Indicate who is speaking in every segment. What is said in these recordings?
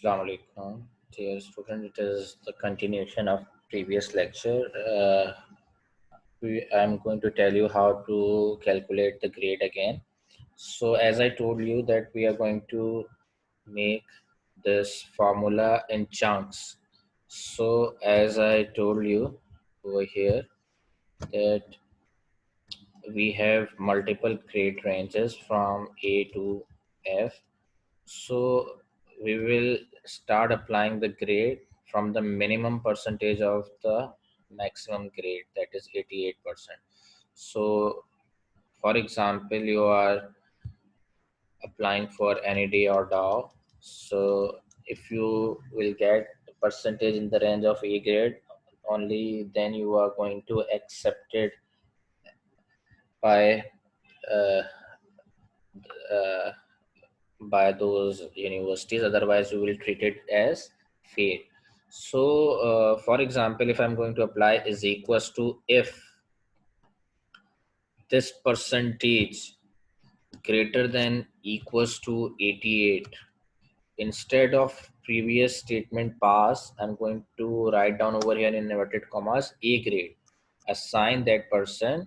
Speaker 1: Assalamu alaikum, dear student. It is the continuation of previous lecture. I'm going to tell you how to calculate the grade again. So as I told you that we are going to make this formula in chunks. So as I told you over here that we have multiple grade ranges from A to F. So we will start applying the grade from the minimum percentage of the maximum grade, that is 88%. So for example, you are applying for NED or DAO. So if you will get a percentage in the range of A grade, only then you are going to accept it by uh, uh, by those universities. Otherwise you will treat it as fail. So for example, if I'm going to apply is equals to if this percentage greater than equals to 88, instead of previous statement pass, I'm going to write down over here in inverted commas A grade. Assign that person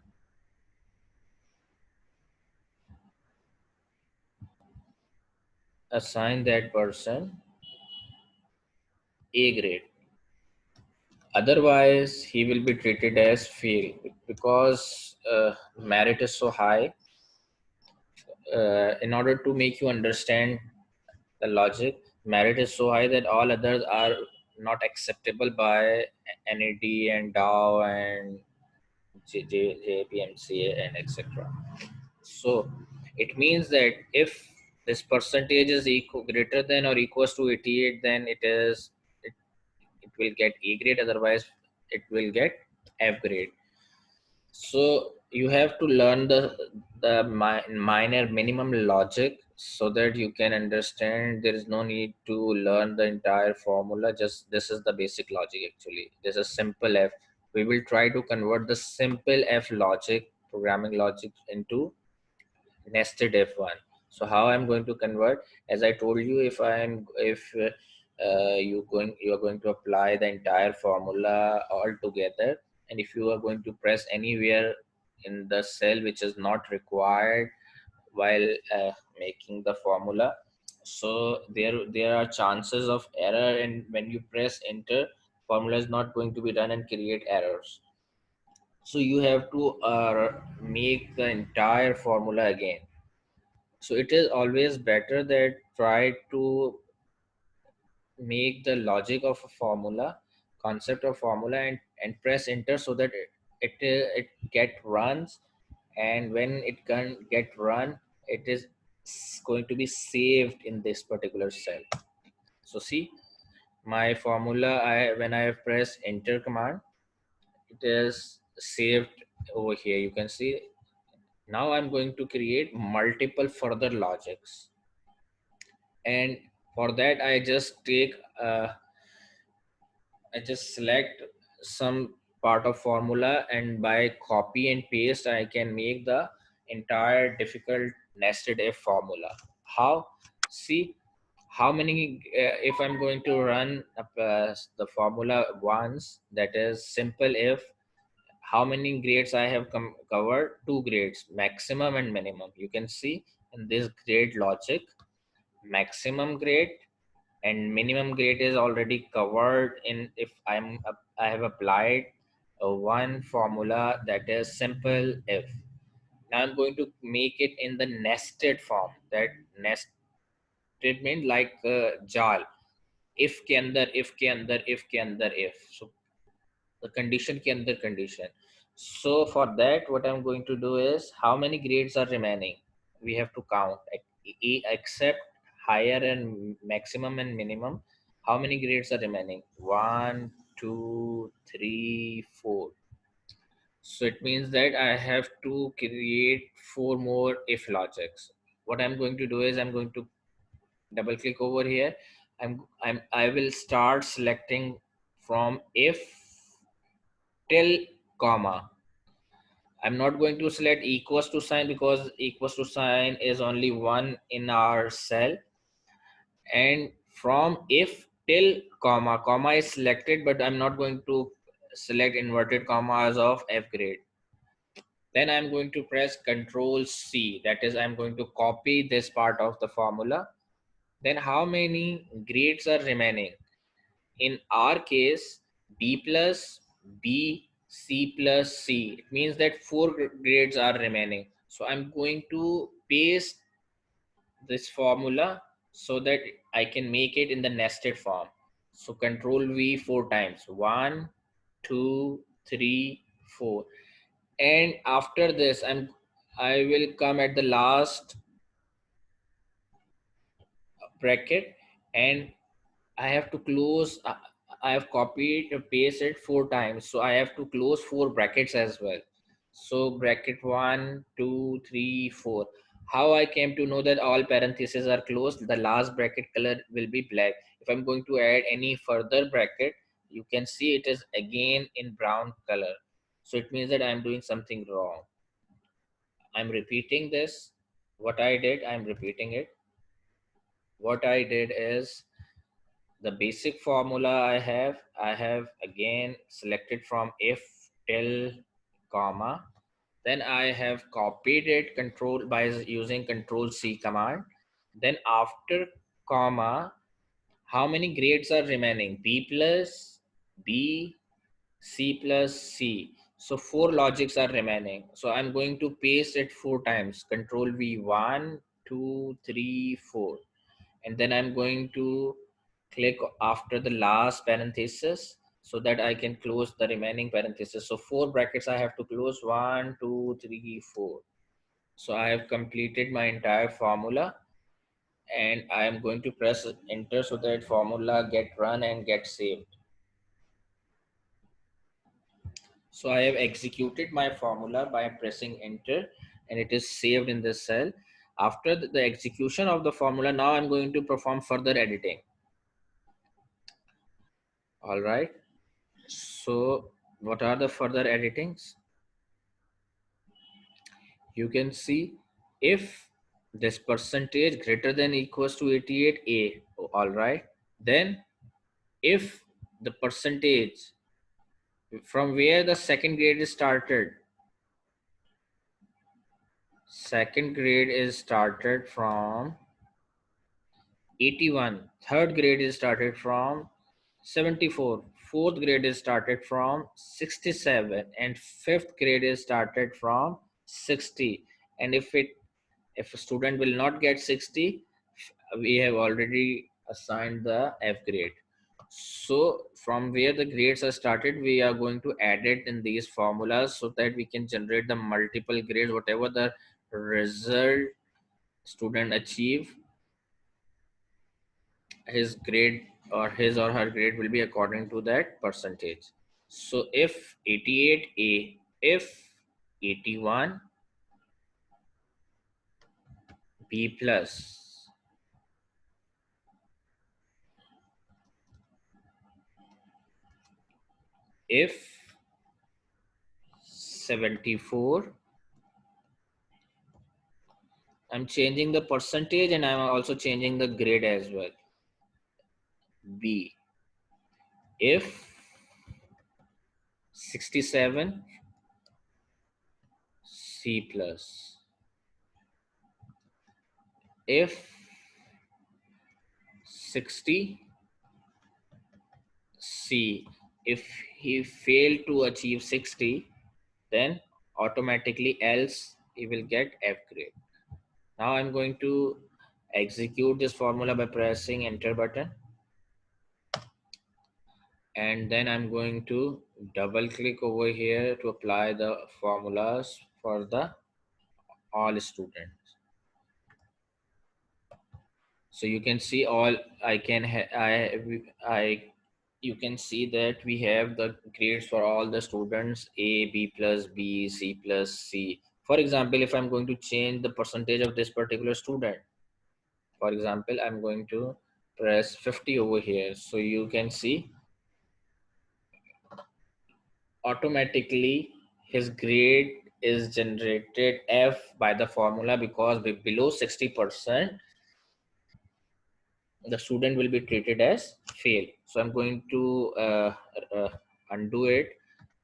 Speaker 1: A grade. Otherwise he will be treated as fail, because merit is so high. In order to make you understand the logic, merit is so high that all others are not acceptable by NAD and DAO and JPMCA and etc. So it means that if this percentage is equal, greater than or equals to 88, then it will get A grade. Otherwise it will get F grade. So you have to learn the minor minimum logic so that you can understand. There is no need to learn the entire formula. Just this is the basic logic actually. There's a simple F. We will try to convert the simple F logic, programming logic, into nested F1. So how I'm going to convert, as I told you, if you are going to apply the entire formula all together, and if you are going to press anywhere in the cell which is not required while making the formula, so there are chances of error, and when you press enter, formula is not going to be done and create errors. So you have to make the entire formula again. So it is always better that try to make the logic of a formula, concept of formula, and press enter so that it get runs, and when it can get run, it is going to be saved in this particular cell. So see my formula, when I have pressed enter command, it is saved over here. You can see. Now I'm going to create multiple further logics, and for that I just select some part of formula, and by copy and paste I can make the entire difficult nested if formula. How? See how many if I'm going to run the formula once, that is simple if, how many grades I have covered? Two grades, maximum and minimum. You can see in this grade logic, maximum grade and minimum grade is already covered in if I have applied one formula, that is simple if. Now I'm going to make it in the nested form. That nested means like jal, if के अंदर if के अंदर if के अंदर if. So the condition के अंदर condition. So for that, what I'm going to do is, how many grades are remaining? We have to count. Except higher and maximum and minimum, how many grades are remaining? 1, 2, 3, 4. So it means that I have to create 4 more if logics. What I'm going to do is, I'm going to double click over here. I will start selecting from if till comma. I'm not going to select equals to sign, because equals to sign is only one in our cell. And from if till comma. Comma is selected, but I'm not going to select inverted commas of F grade. Then I'm going to press Control C. That is, I'm going to copy this part of the formula. Then how many grades are remaining? In our case, B plus B, C plus C. It means that 4 grades are remaining. So I'm going to paste this formula so that I can make it in the nested form. So Control V 4 times. 1, 2, 3, 4. And after this, I will come at the last bracket, and I have to close. I have copied paste it 4 times, so I have to close 4 brackets as well. So bracket 1, 2, 3, 4. How I came to know that all parentheses are closed? The last bracket color will be black. If I'm going to add any further bracket, you can see it is again in brown color. So it means that I'm doing something wrong. I'm repeating this. What I did, I'm repeating it. What I did is, the basic formula I have again selected from if till comma. Then I have copied it control by using Control C command. Then after comma, how many grades are remaining? B plus B, C plus C. So 4 logics are remaining. So I'm going to paste it 4 times. Control V, 1, 2, 3, 4. And then I'm going to click after the last parenthesis so that I can close the remaining parenthesis. So 4 brackets I have to close. 1, 2, 3, 4. So I have completed my entire formula, and I am going to press enter so that formula get run and get saved. So I have executed my formula by pressing enter, and it is saved in this cell. After the execution of the formula, now I'm going to perform further editing. All right. So what are the further editings? You can see if this percentage greater than equals to 88A, all right. Then if the percentage from where the second grade is started, second grade is started from 81, third grade is started from 74, fourth grade is started from 67, and fifth grade is started from 60. And if a student will not get 60, we have already assigned the F grade. So from where the grades are started, we are going to add it in these formulas so that we can generate the multiple grades. Whatever the result student achieve, his grade or his or her grade will be according to that percentage. So if 88A, if 81 B plus, if 74, I'm changing the percentage and I'm also changing the grade as well. B, if 67 C plus, if 60 C. If he failed to achieve 60, then automatically else he will get F grade. Now I'm going to execute this formula by pressing enter button, and then I'm going to double click over here to apply the formulas for the all students. So you can see all I you can see that we have the grades for all the students: A, B plus, B, C plus, C. For example, if I'm going to change the percentage of this particular student, for example, I'm going to press 50 over here. So you can see automatically his grade is generated F by the formula, because below 60%, the student will be treated as fail. So I'm going to uh, undo it,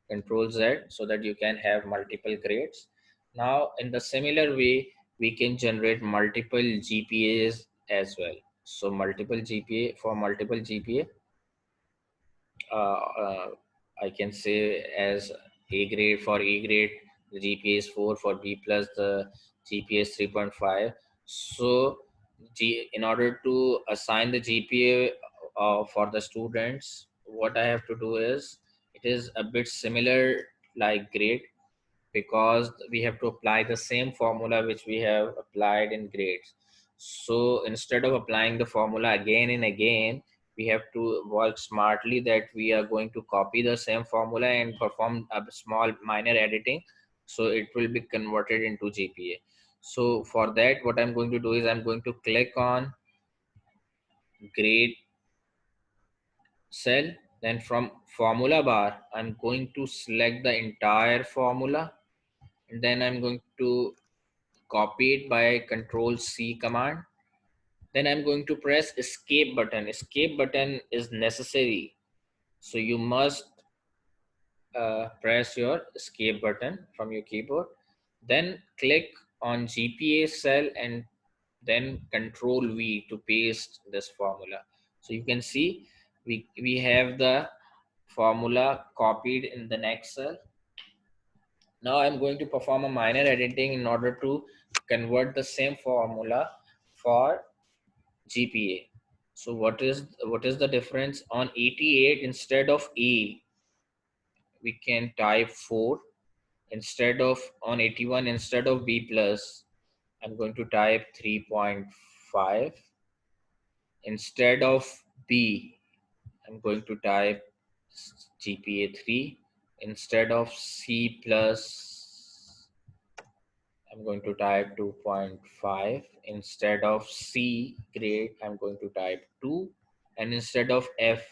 Speaker 1: control Z, so that you can have multiple grades. Now in the similar way, we can generate multiple GPAs as well. So multiple GPA, for multiple GPA, uh, uh, I can say as A grade, for A grade, the GPA is 4, for B plus the GPA is 3.5. So in order to assign the GPA for the students, what I have to do is, it is a bit similar like grade, because we have to apply the same formula which we have applied in grades. So instead of applying the formula again and again, we have to work smartly, that we are going to copy the same formula and perform a small minor editing, so it will be converted into GPA. So for that, what I'm going to do is, I'm going to click on grade cell, then from formula bar, I'm going to select the entire formula, and then I'm going to copy it by control C command. Then I'm going to press escape button. Escape button is necessary, so you must press your escape button from your keyboard. Then click on GPA cell and then control V to paste this formula. So you can see we have the formula copied in the next cell. Now I'm going to perform a minor editing in order to convert the same formula for GPA. So what is the difference? On 88, instead of A, we can type 4. Instead of, on 81, instead of B plus, I'm going to type 3.5. Instead of B, I'm going to type GPA 3. Instead of C plus, I'm going to type 2.5. Instead of C grade, I'm going to type 2. And instead of F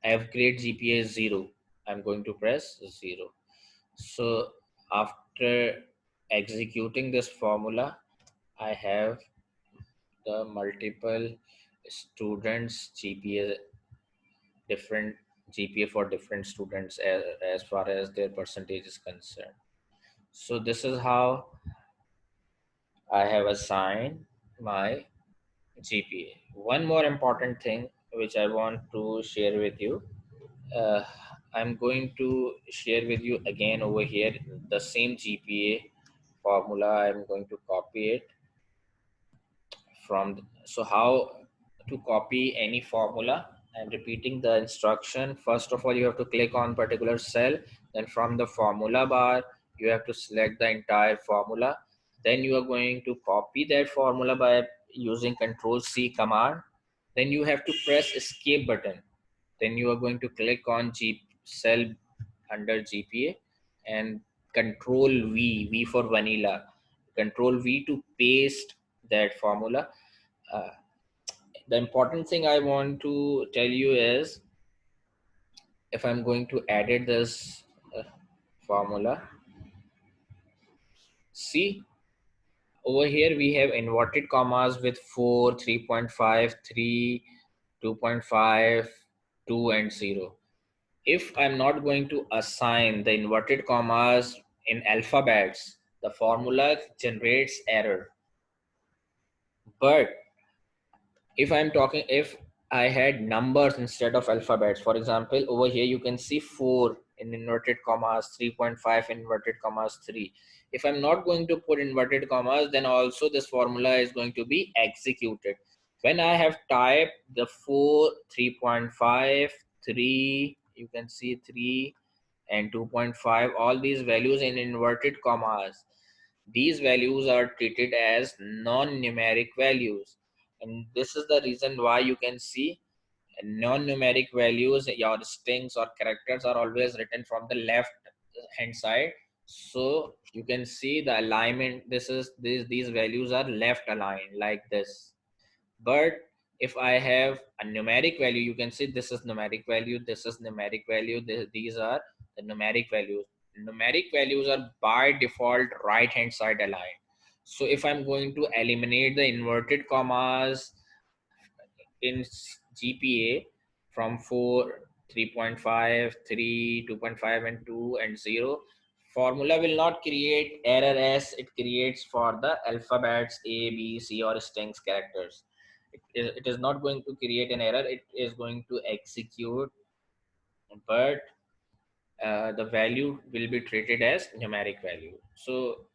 Speaker 1: grade GPA is 0, I'm going to press 0. So after executing this formula, I have the multiple students GPA, different GPA for different students as far as their percentage is concerned. So this is how I have assigned my GPA. One more important thing which I want to share with you. Uh, I'm going to share with you again over here the same GPA formula. I'm going to copy it from so how to copy any formula. I'm repeating the instruction. First of all, you have to click on particular cell, then from the formula bar you have to select the entire formula. Then you are going to copy that formula by using control C command. Then you have to press escape button. Then you are going to click on G cell under GPA and control V for vanilla, control V to paste that formula. uh, the important thing I want to tell you is, if I'm going to edit this formula, see over here we have inverted commas with 4, 3.5, 3, 2.5, 2 and 0. If I'm not going to assign the inverted commas in alphabets, the formula generates error. But if I had numbers instead of alphabets, for example, over here you can see 4 in inverted commas, 3.5 inverted commas, 3. If I'm not going to put inverted commas, then also this formula is going to be executed. When I have typed the 4, 3.5, 3, you can see 3 and 2.5, all these values in inverted commas, these values are treated as non-numeric values. And this is the reason why you can see non-numeric values, your strings or characters are always written from the left hand side. So you can see the alignment. These values are left aligned like this. But if I have a numeric value, you can see this is numeric value, this is numeric value, these are the numeric values. Numeric values are by default right hand side aligned. So if I'm going to eliminate the inverted commas in GPA from 4, 3.5, 3, 2.5 and 2 and 0, formula will not create error as it creates for the alphabets A, B, C or strings characters. It is not going to create an error. It is going to execute, but the value will be treated as numeric value. So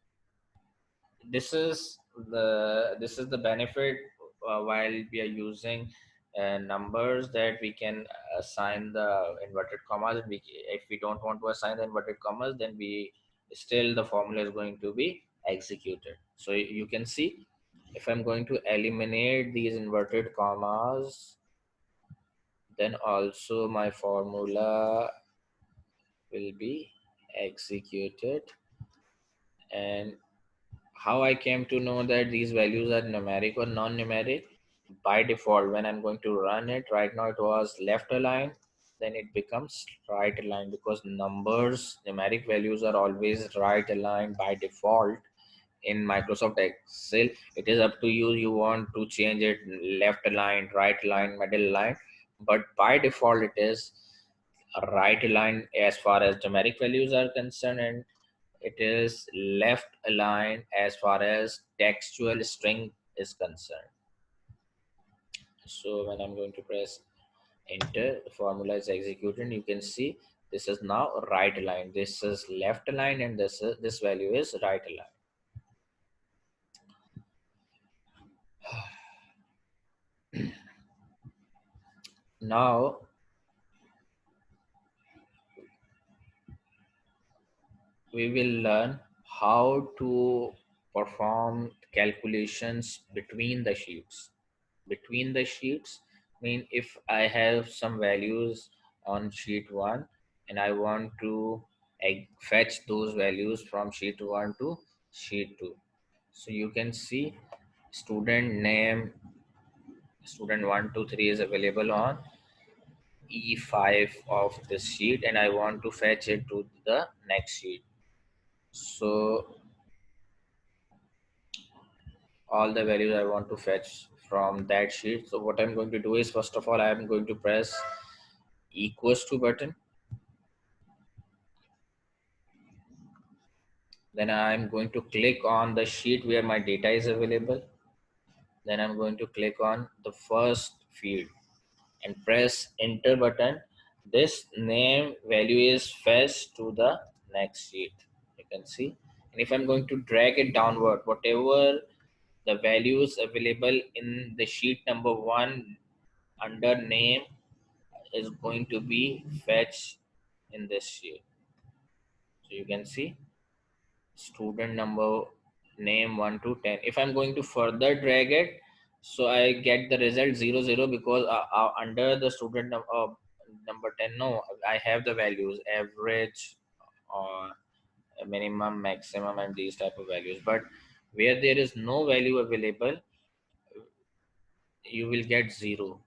Speaker 1: this is the benefit while we are using numbers, that we can assign the inverted commas. If we don't want to assign the inverted commas, then we still the formula is going to be executed. So you can see, if I'm going to eliminate these inverted commas, then also my formula will be executed. And how I came to know that these values are numeric or non-numeric? By default, when I'm going to run it, right now it was left aligned, then it becomes right aligned, because numbers, numeric values are always right aligned by default in Microsoft Excel. It is up to you. You want to change it left aligned, right aligned, middle aligned, but by default it is a right aligned as far as numeric values are concerned, and it is left aligned as far as textual string is concerned. So when I'm going to press enter, the formula is executed. You can see this is now right aligned, this is left aligned, and this value is right aligned. Now we will learn how to perform calculations between the sheets. Between the sheets mean, if I have some values on sheet 1 and I want to fetch those values from sheet 1 to sheet 2. So you can see student name, student 1, 2, 3 is available on E5 of this sheet, and I want to fetch it to the next sheet. So all the values I want to fetch from that sheet. So what I'm going to do is, first of all, I am going to press equals to button. Then I'm going to click on the sheet where my data is available. Then I'm going to click on the first field and press enter button. This name value is fetched to the next sheet. You can see. And if I'm going to drag it downward, whatever the values available in the sheet number 1 under name is going to be fetched in this sheet. So you can see student number name 1 to 10. If I'm going to further drag it, so I get the result 0 0, because under the student number 10, no, I have the values average or minimum, maximum, and these type of values. But where there is no value available, you will get 0.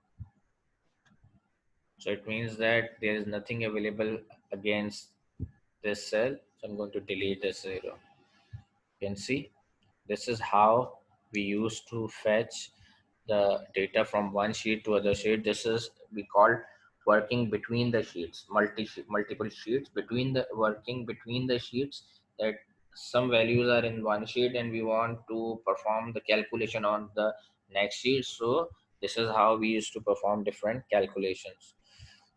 Speaker 1: So it means that there is nothing available against this cell. So I'm going to delete this 0. You can see this is how we used to fetch the data from one sheet to other sheet. This is we call working between the sheets, multiple sheets between the working between the sheets, that some values are in one sheet and we want to perform the calculation on the next sheet. So this is how we used to perform different calculations.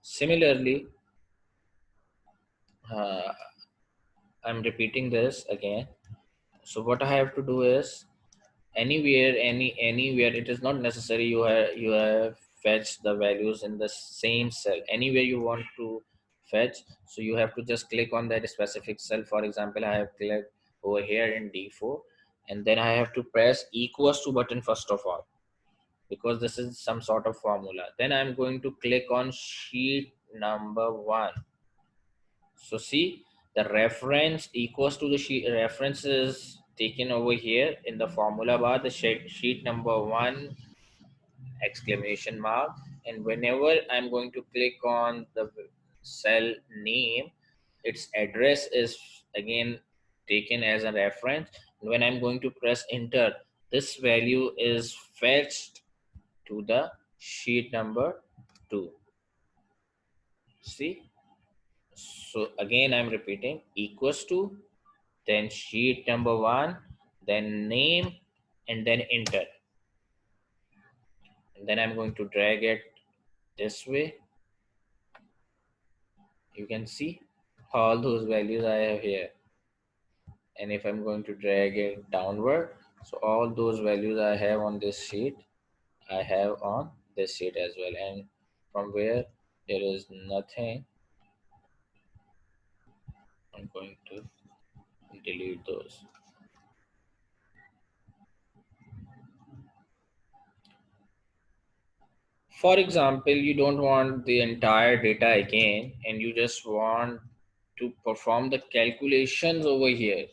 Speaker 1: Similarly, uh, I'm repeating this again. So what I have to do is, anywhere it is not necessary you have fetched the values in the same cell. Anywhere you want to fetch, so you have to just click on that specific cell. For example, I have clicked over here in D4, and then I have to press equals to button first of all, because this is some sort of formula. Then I'm going to click on sheet number 1. So see, the reference equals to the sheet reference is taken over here in the formula bar, the sheet number 1 exclamation mark. And whenever I'm going to click on the cell name, its address is again taken as a reference. And when I'm going to press enter, this value is fetched to the sheet number 2. See, so again I'm repeating, equals to, then sheet number 1, then name, and then enter. And then I'm going to drag it this way. You can see all those values I have here. And if I'm going to drag it downward, so all those values I have on this sheet, I have on this sheet as well. And from where there is nothing, I'm going to delete those. For example, you don't want the entire data again, and you just want to perform the calculations over here.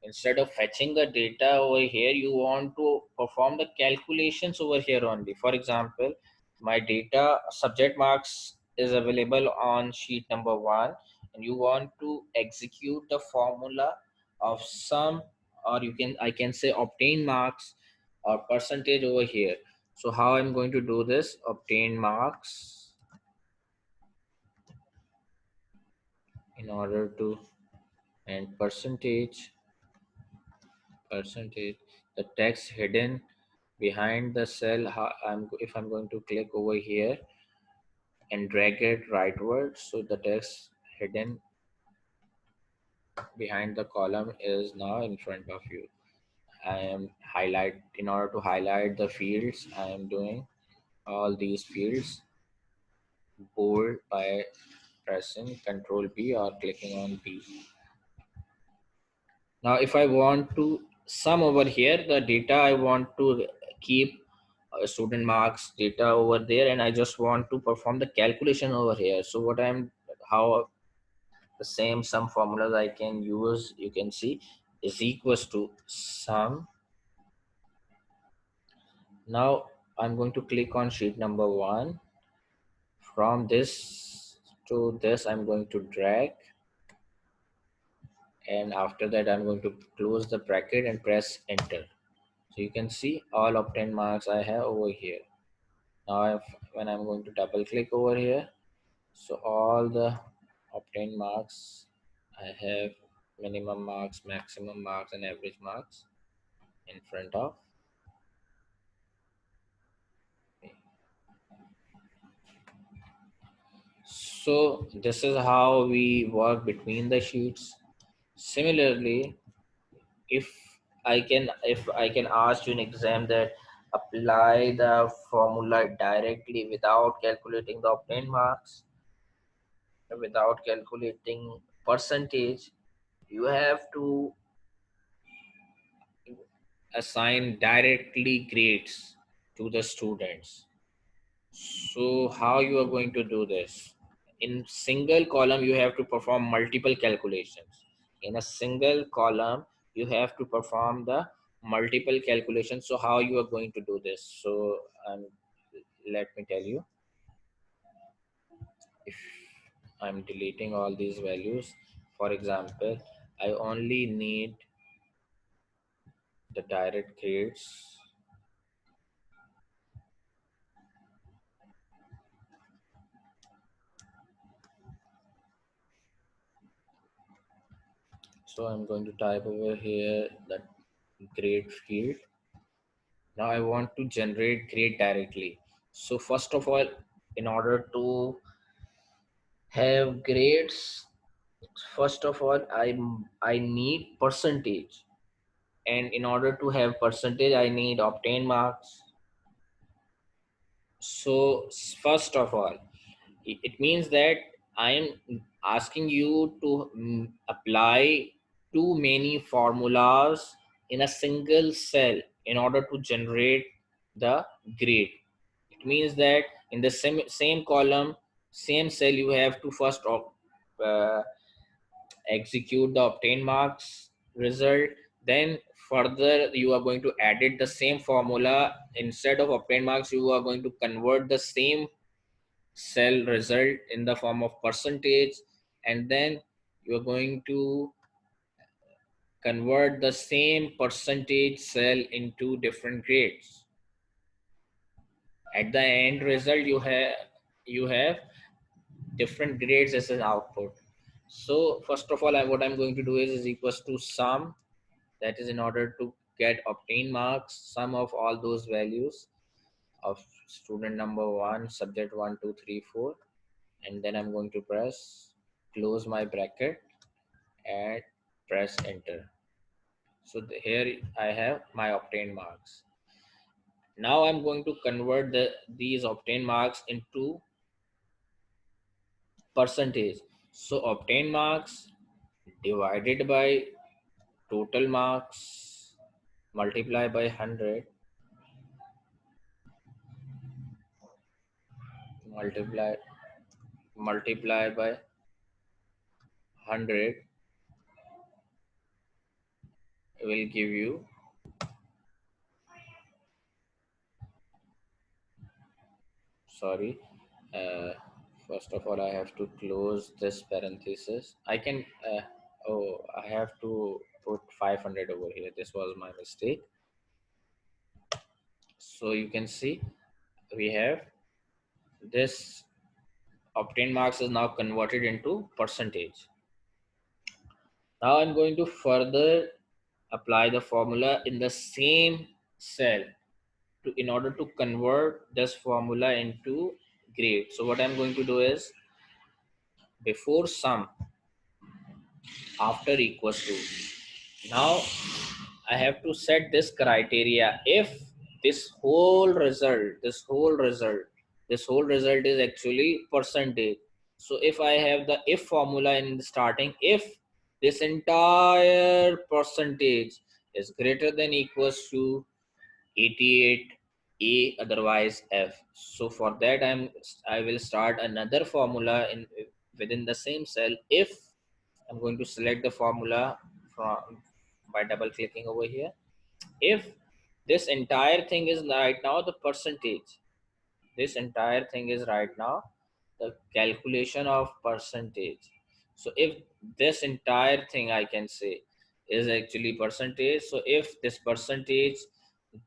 Speaker 1: Instead of fetching the data over here, you want to perform the calculations over here only. For example, my data subject marks is available on sheet number 1, and you want to execute the formula of sum, or I can say obtain marks or percentage over here. So how I'm going to do this? Obtain marks in order to, and percentage, the text hidden behind the cell. If I'm going to click over here and drag it rightward, so the text hidden behind the column is now in front of you. I am in order to highlight the fields, I am doing all these fields bold by pressing Ctrl B or clicking on B. Now if I want to sum over here the data, I want to keep student marks data over there, and I just want to perform the calculation over here. So how the same sum formulas I can use, you can see, is equals to sum. Now I'm going to click on sheet number 1. From this to this I'm going to drag, and after that I'm going to close the bracket and press enter. So you can see all obtained marks I have over here. Now when I'm going to double click over here, so all the obtained marks I have, minimum marks, maximum marks, and average marks in front of me. So this is how we work between the sheets. Similarly, if if I can ask you an exam that apply the formula directly without calculating the obtained marks, without calculating percentage, you have to assign directly grades to the students. So how you are going to do this? In single column, you have to perform multiple calculations. In a single column, you have to perform the multiple calculations. So how you are going to do this? So let me tell you. If I'm deleting all these values, for example, I only need the direct grades. So I'm going to type over here that grade field. Now I want to generate grade directly. So first of all, in order to have grades, first of all, I need percentage. And in order to have percentage, I need obtain marks. So first of all, it means that I am asking you to apply too many formulas in a single cell in order to generate the grade. It means that in the same column, same cell, you have to first uh, execute the obtained marks result. Then further you are going to edit the same formula. Instead of obtained marks, you are going to convert the same cell result in the form of percentage, and then you are going to convert the same percentage cell into different grades. At the end result, you have different grades as an output. So first of all, what I'm going to do is equals to sum, that is in order to get obtain marks, sum of all those values of student number one, subject 1 2 3 4, and then I'm going to press close my bracket and press enter. So here I have my obtained marks. Now I'm going to convert these obtained marks into percentage. So obtained marks divided by total marks multiply by 100 multiply by 100 will give you, sorry, uh, first of all I have to close this parenthesis. I can oh, I have to put 500 over here. This was my mistake. So you can see we have this obtained marks is now converted into percentage. Now I'm going to further apply the formula in the same cell in order to convert this formula into grade. So what I'm going to do is before sum, after equals to. Now I have to set this criteria. If this whole result, this whole result is actually percentage. So if I have the if formula in the starting, if this entire percentage is greater than equals to 88 A, otherwise F. So for that I will start another formula in within the same cell. If I'm going to select the formula from by double clicking over here. If this entire thing is right now the percentage, this entire thing is right now the calculation of percentage. So if this entire thing I can say is actually percentage. So if this percentage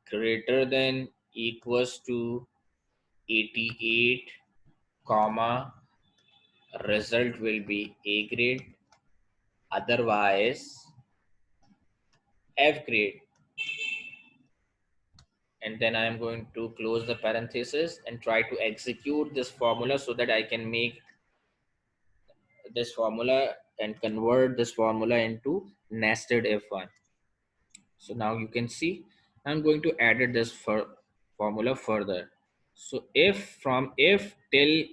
Speaker 1: greater than equals to 88 comma, result will be A grade, otherwise F grade. And then I am going to close the parenthesis and try to execute this formula so that I can make this formula and convert this formula into nested if1. So now you can see I'm going to edit this formula further. So if from if till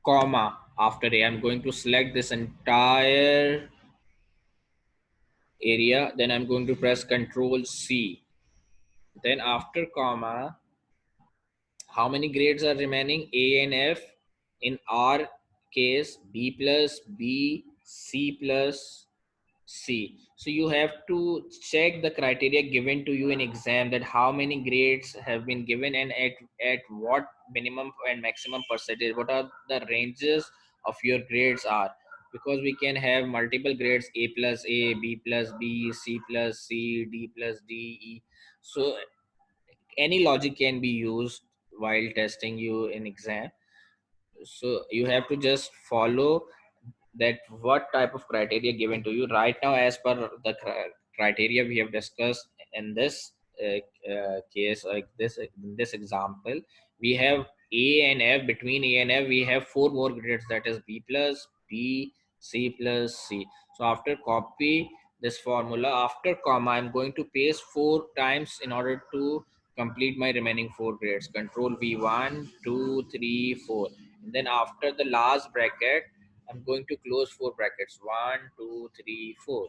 Speaker 1: comma after A, I'm going to select this entire area. Then I'm going to press Control C. Then after comma, how many grades are remaining? A and F. In our case, B plus B, C plus C. So you have to check the criteria given to you in exam, that how many grades have been given and at what minimum and maximum percentage, what are the ranges of your grades are, because we can have multiple grades: A plus A, B plus B, C plus C, D plus D, E. So any logic can be used while testing you in exam. So you have to just follow that what type of criteria given to you right now as per the criteria we have discussed in this case, like this in this example. We have A and F. Between A and F we have four more grades, that is B plus B, C plus C. So after copy this formula, after comma I'm going to paste four times in order to complete my remaining four grades. Control V, 1 2 3 4, and then after the last bracket I'm going to close four brackets, 1 2 3 4.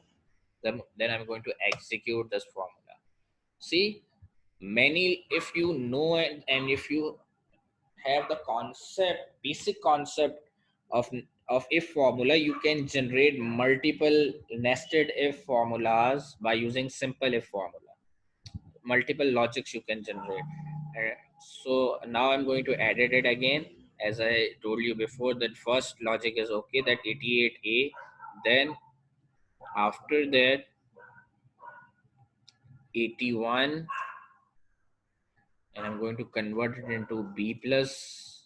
Speaker 1: Then I'm going to execute this formula. See, many, if you know and if you have the concept, basic concept of if formula, you can generate multiple nested if formulas by using simple if formula. Multiple logics you can generate. So now I'm going to edit it again. As I told you before, that first logic is okay, that 88A. Then after that 81 and I'm going to convert it into B plus,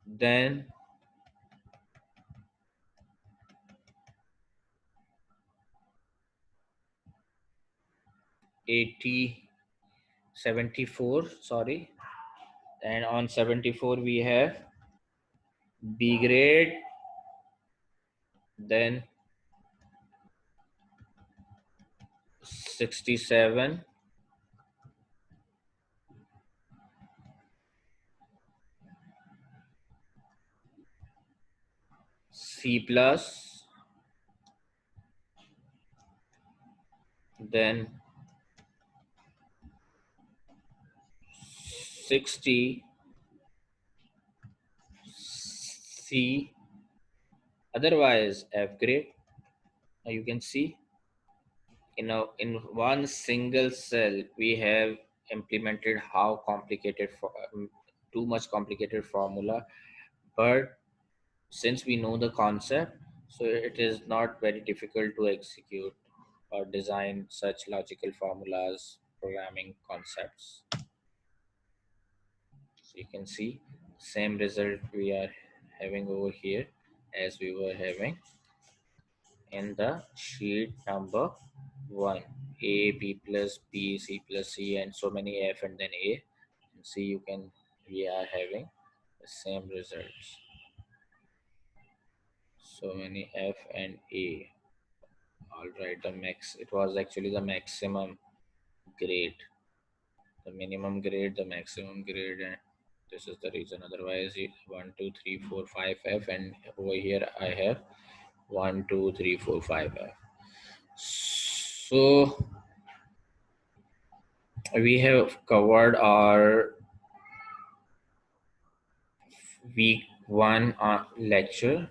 Speaker 1: then 80 74, sorry, and on 74 we have B grade, then 67, C plus, then 60, C, otherwise F grade. Now you can see in one single cell we have implemented how complicated for too much complicated formula, but since we know the concept, so it is not very difficult to execute or design such logical formulas, programming concepts. So you can see same result we are having over here as we were having in the sheet number 1. A, B plus B, C plus C, and so many F and then A. And see, you can, we are having the same results. So many F and A. All right, the max, it was actually the maximum grade, the minimum grade, the maximum grade, and this is the reason. Otherwise, 1, 2, 3, 4, 5 F, and over here I have 1, 2, 3, 4, 5 F. So we have covered our week 1 lecture.